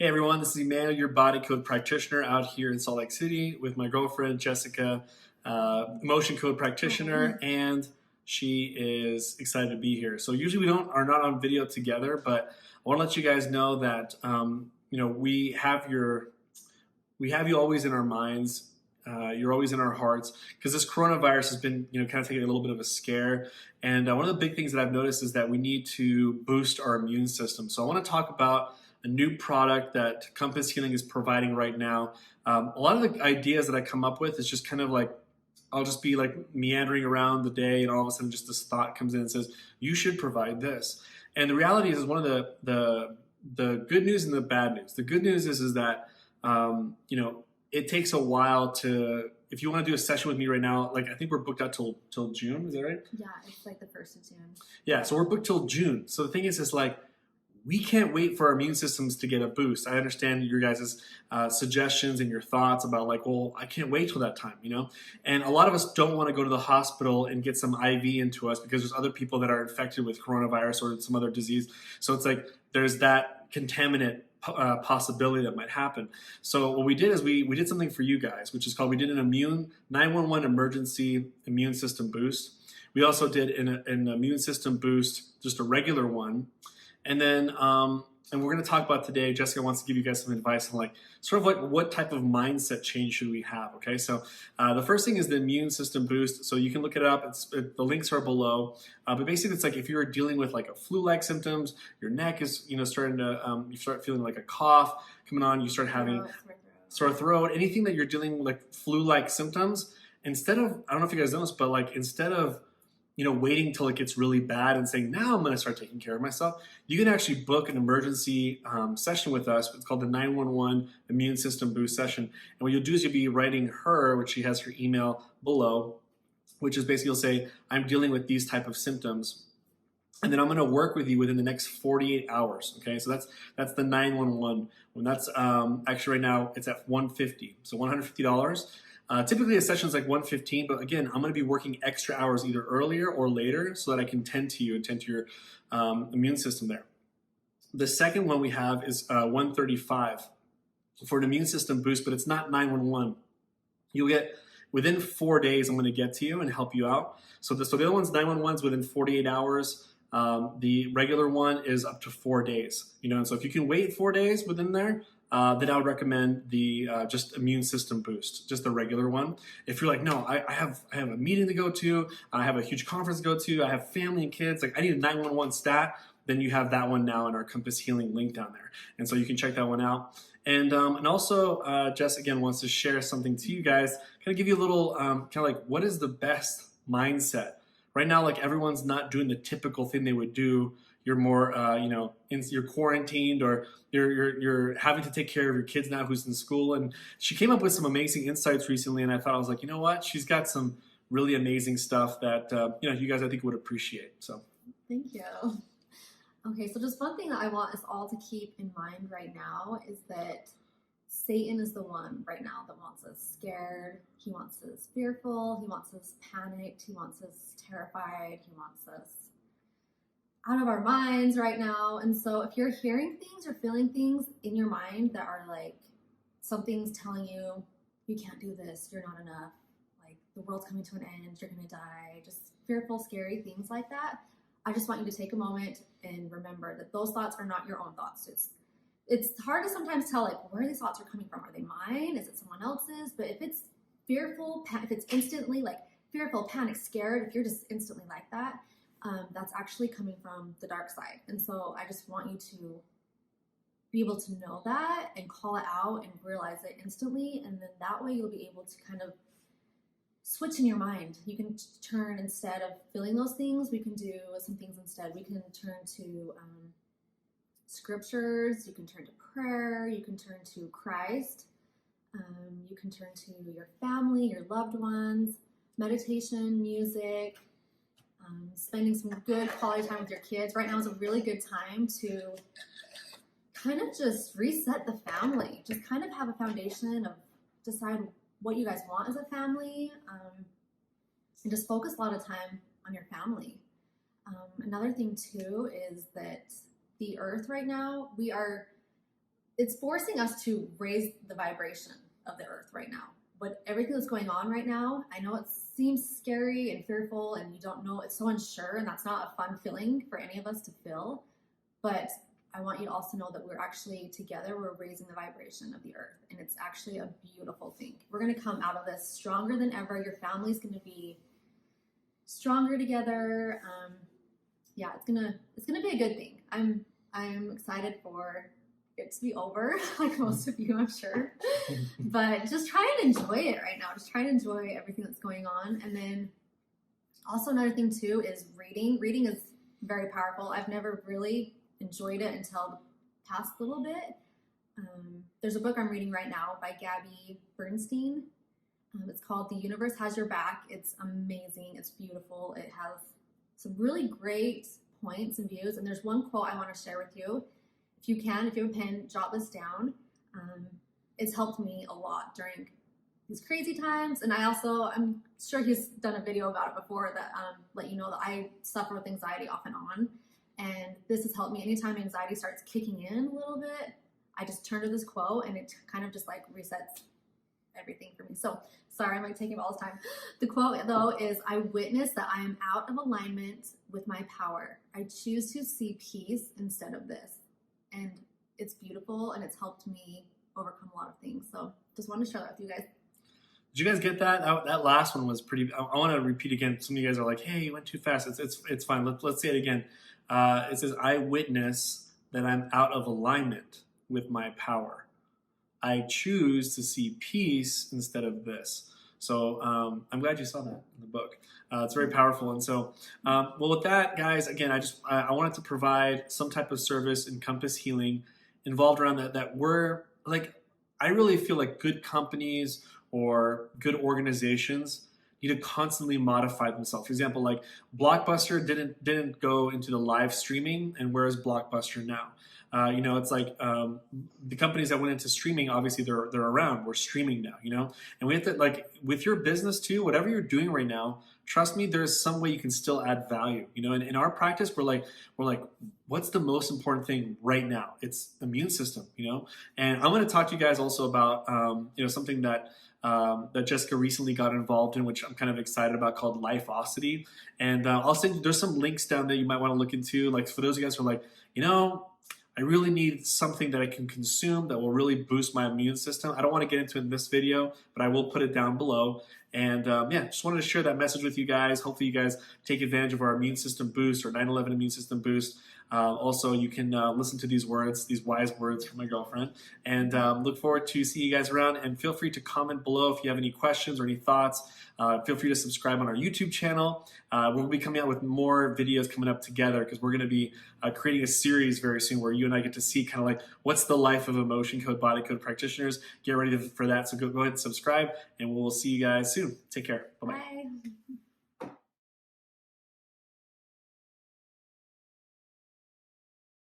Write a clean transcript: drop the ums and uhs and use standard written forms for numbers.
Hey everyone, this is Emanuel, your body code practitioner out here in Salt Lake City with my girlfriend Jessica, emotion code practitioner, and she is excited to be here. So usually are not on video together, but I want to let you guys know that we have you always in our minds. You're always in our hearts because this coronavirus has been kind of taking a little bit of a scare. And one of the big things that I've noticed is that we need to boost our immune system. So I want to talk about a new product that Compass Healing is providing right now. A lot of the ideas that I come up with is just kind of like, I'll just be like meandering around the day, and all of a sudden just this thought comes in and says, you should provide this. And the reality is one of the good news and the bad news. The good news is that, it takes a while to, if you want to do a session with me right now, like I think we're booked out till June, is that right? Yeah, it's like the 1st of June. Yeah, so we're booked till June. So the thing is like, we can't wait for our immune systems to get a boost. I understand your guys' suggestions and your thoughts about like, well, I can't wait till that time, And a lot of us don't want to go to the hospital and get some IV into us because there's other people that are infected with coronavirus or some other disease. So it's like there's that contaminant possibility that might happen. So what we did is we did something for you guys, which is called, we did an 911 emergency immune system boost. We also did an immune system boost, just a regular one. And then, and we're going to talk about today, Jessica wants to give you guys some advice on like, sort of like what type of mindset change should we have, okay? So the first thing is the immune system boost. So you can look it up, the links are below. But basically it's like if you're dealing with like a flu-like symptoms, your neck is, starting to, you start feeling like a cough coming on, you start having sore throat, anything that you're dealing with like flu-like symptoms, instead of, I don't know if you guys know this, but like instead of waiting till it gets really bad and saying, now I'm going to start taking care of myself, you can actually book an emergency session with us. It's called the 911 Immune System Boost Session. And what you'll do is you'll be writing her, which she has her email below, which is basically you'll say, I'm dealing with these type of symptoms. And then I'm going to work with you within the next 48 hours. Okay, so that's the 911. When that's actually right now it's at $150, so $150. Typically a session is like $115, but again, I'm going to be working extra hours either earlier or later so that I can tend to you and tend to your immune system there. The second one we have is $135 for an immune system boost, but it's not 911. You'll get within 4 days. I'm going to get to you and help you out. So the other one's 911 is within 48 hours. The regular one is up to 4 days. And so if you can wait 4 days within there, then I would recommend the just immune system boost, just the regular one. If you're like, no, I have a meeting to go to, I have a huge conference to go to, I have family and kids, like I need a 911 stat, then you have that one now in our Compass Healing link down there. And so you can check that one out. And also, Jess, again, wants to share something to you guys, kind of give you a little, kind of like, what is the best mindset? Right now, like everyone's not doing the typical thing they would do. You're more, you're quarantined, or you're having to take care of your kids now who's in school. And she came up with some amazing insights recently, and I thought, I was like, you know what? She's got some really amazing stuff that, you guys I think would appreciate. So thank you. Okay, so just one thing that I want us all to keep in mind right now is that Satan is the one right now that wants us scared. He wants us fearful. He wants us panicked. He wants us terrified. He wants us out of our minds right now. And so if you're hearing things or feeling things in your mind that are like, something's telling you, you can't do this, you're not enough, like the world's coming to an end, you're gonna die, just fearful, scary things like that, I just want you to take a moment and remember that those thoughts are not your own thoughts. It's hard to sometimes tell like where these thoughts are coming from. Are they mine? Is it someone else's? But if it's fearful, if it's instantly like fearful, panic, scared, if you're just instantly like that, that's actually coming from the dark side. And so I just want you to be able to know that and call it out and realize it instantly. And then that way you'll be able to kind of switch in your mind. You can turn, instead of feeling those things, we can do some things instead. We can turn to scriptures, you can turn to prayer, you can turn to Christ, you can turn to your family, your loved ones, meditation, music, spending some good quality time with your kids. Right now is a really good time to kind of just reset the family, just kind of have a foundation of decide what you guys want as a family, and just focus a lot of time on your family. Another thing too is that the earth right now, it's forcing us to raise the vibration of the earth right now. But everything that's going on right now, I know it seems scary and fearful and you don't know, it's so unsure, and that's not a fun feeling for any of us to feel. But I want you to also know that we're actually together, we're raising the vibration of the earth, and it's actually a beautiful thing. We're going to come out of this stronger than ever. Your family's going to be stronger together. Yeah, it's gonna be a good thing. I'm excited for it to be over, like most of you, I'm sure. But just try and enjoy it right now. Just try and enjoy everything that's going on. And then also another thing too is reading. Reading is very powerful. I've never really enjoyed it until the past little bit. There's a book I'm reading right now by Gabby Bernstein. It's called The Universe Has Your Back. It's amazing. It's beautiful. It has some really great points and views. And there's one quote I want to share with you. If you have a pen, jot this down. It's helped me a lot during these crazy times. And I'm sure he's done a video about it before that let you know that I suffer with anxiety off and on. And this has helped me. Anytime anxiety starts kicking in a little bit, I just turn to this quote and it kind of just like resets everything for me. So sorry, I'm like taking all this time. The quote though is, I witness that I am out of alignment with my power. I choose to see peace instead of this. And it's beautiful and it's helped me overcome a lot of things. So just wanted to share that with you guys. Did you guys get that? That last one was pretty. I want to repeat again. Some of you guys are like, "Hey, you went too fast." It's fine. Let's say it again. It says, "I witness that I'm out of alignment with my power. I choose to see peace instead of this." So I'm glad you saw that in the book. It's very powerful. And so, well, with that, guys, again, I wanted to provide some type of service, Encompass Healing, involved around that we're like, I really feel like good companies or good organizations need to constantly modify themselves. For example, like Blockbuster didn't go into the live streaming, and where is Blockbuster now? It's like the companies that went into streaming, obviously they're around. We're streaming now, and we have to, like, with your business too, whatever you're doing right now, trust me, there's some way you can still add value, and in our practice, we're like, what's the most important thing right now? It's immune system, and I'm going to talk to you guys also about, something that Jessica recently got involved in, which I'm kind of excited about, called Lifeosity. And I'll send you, there's some links down there you might want to look into. Like for those of you guys who are like, I really need something that I can consume that will really boost my immune system. I don't want to get into it in this video, but I will put it down below. And just wanted to share that message with you guys. Hopefully you guys take advantage of our immune system boost, or 9/11 immune system boost. Also, you can listen to these words, these wise words from my girlfriend, and look forward to seeing you guys around. And feel free to comment below if you have any questions or any thoughts. Feel free to subscribe on our YouTube channel. We'll be coming out with more videos coming up together, because we're going to be creating a series very soon where you and I get to see kind of like what's the life of emotion code, body code practitioners. Get ready for that. So go ahead and subscribe, and we'll see you guys soon. Take care. Bye-bye. Bye.